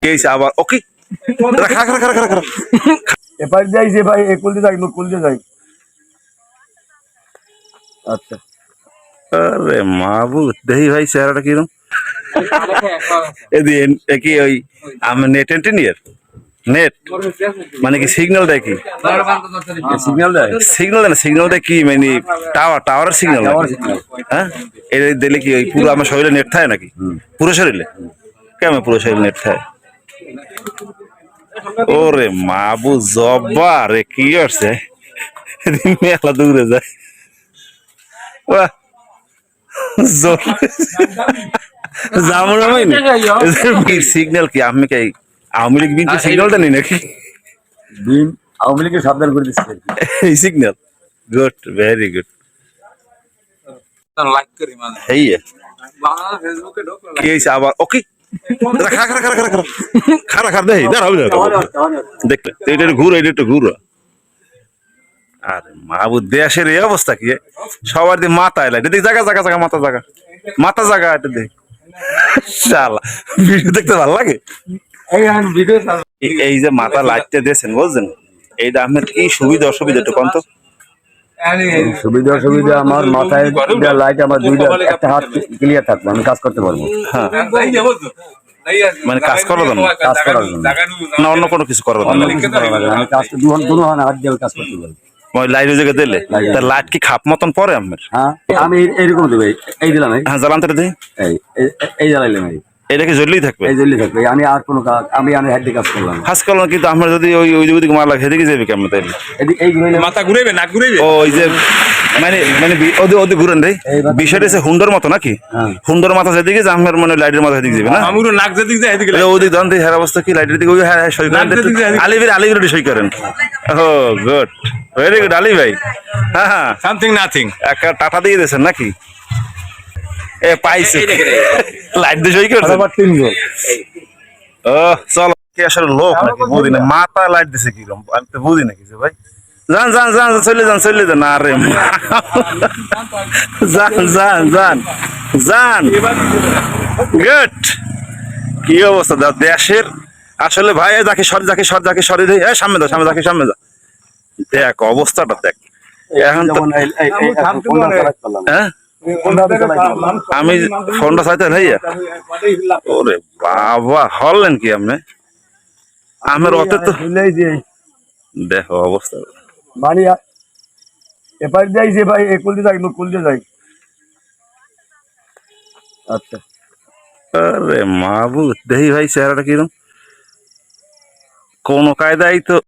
Case আবার ওকে খা খা খা খা খা এবার যাইছে ভাই কুলতে যাই কুলতে যাই। আচ্ছা আরে মাবুদ দেহি ভাই চেহারাটা কিরম এদি কি ওই আমি নেট এন্টিনিয়ার নেট মানে কি সিগন্যাল দেয় কি সিগন্যাল দেয় সিগন্যাল দেয় না সিগন্যাল দেয় কি মানে টাওয়ারের সিগন্যাল হ্যাঁ এটা দিলে কি ওই পুরো আমার শরীরে নেট থাকে নাকি পুরো শরীরে কেমন পুরো শরীরে নেট থাকে ওরে মাবু জব্বা রে কি করছে মেলা দূরে যায় বাহ সিগন্যাল কি আমি কি আওয়ামী লীগ বিএনপি সিগন্যালটা নেই নাকি আওয়ামী লীগের সাবধান করে দিচ্ছে এই signal good very good like করি মানে এই বাংলা ফেসবুকে ঢোকলো কি হয়েছে আবার ওকে খা খা খা খা খা খারা খা দেই দাঁড়াও দেখলে এটা ঘুরো এটা একটু ঘুরো আরে মাহবুব দেশের এই অবস্থা কি সবার দিয়ে মাথা এলাই দেখ জায়গা জায়গা জায়গা মাথা জায়গা এটা দেখ শালা ভিডিও দেখতে ভালো লাগে এই যে মাথা লাইটটা দিয়েছেন বুঝছেন এইটা আপনার কি সুবিধা অসুবিধা একটু কন্ত সুবিধা অসুবিধা আমার মাথায় লাইট আমার দুইটা একটা হাত ক্লিয়ার থাকবে আমি কাজ করতে পারবো হ্যাঁ মানে কাজ করার জন্য কাজ করার জন্য না অন্য কোনো কিছু করার জন্য আমি কাজ দুনো হাত দিয়ে কাজ করতে পারবো লাইট জায়গা দিলে তার লাইট কি খাপ মতন পরে আমার হ্যাঁ আমি এইরকম দেবো এই দিলাম হ্যাঁ জ্বালানতে দিই এই জ্বালাইলাম এটা কি জ্বললেই থাকবে এই জ্বললেই থাকবে আমি আর কোনো কাজ আমি হাত দিয়ে কাজ করলাম কাজ করলাম কিন্তু আমরা যদি ওই ওই দিকে মার লাগে সেদিকে যাবে কেমন তাইলে মাথা ঘুরাইবে নাক ঘুরাইবে ওই যে মানে মানে ওদের ঘুরেন রে বিষয়টা হচ্ছে হুন্ডর মতো নাকি হুন্ডর মাথা যেদিকে যে আমার মানে লাইটের মাথা দিকে যাবে না আমুরো নাক যেদিকে যায় এদিকে ওদিকে জানতে হের অবস্থা কি লাইটের দিকে ওই হ্যাঁ সই করেন আলিবির সই করেন ও গুড ভেরি গুড আলি ভাই হ্যাঁ হ্যাঁ সামথিং নাথিং একটা টাটা দিয়ে দিয়েছেন নাকি এ পাইছে লাইট দিয়ে সই করছে ও চলো কি আসলে লোক নাকি বুঝি না মাথা লাইট দিছে কিরকম আমি তো বুঝি না কিছু ভাই যান যান যান চলে যান আরে যান গুড কি অবস্থা দেশের আসলে ভাই যাকে সরি দেয় সামনে যা দেখ অবস্থাটা দেখ এখন তো হ্যাঁ আমি ফোনটা চাইতে ভাইয়া ওরে বাবা হলেন কি আপনি আমার অত তো দেখো অবস্থা মানে এবার যাইছে ভাই কুলতে যাই। আচ্ছা আরে মাহবুব দেহি ভাই চেহারাটা কিরম কোন কায়দায় তো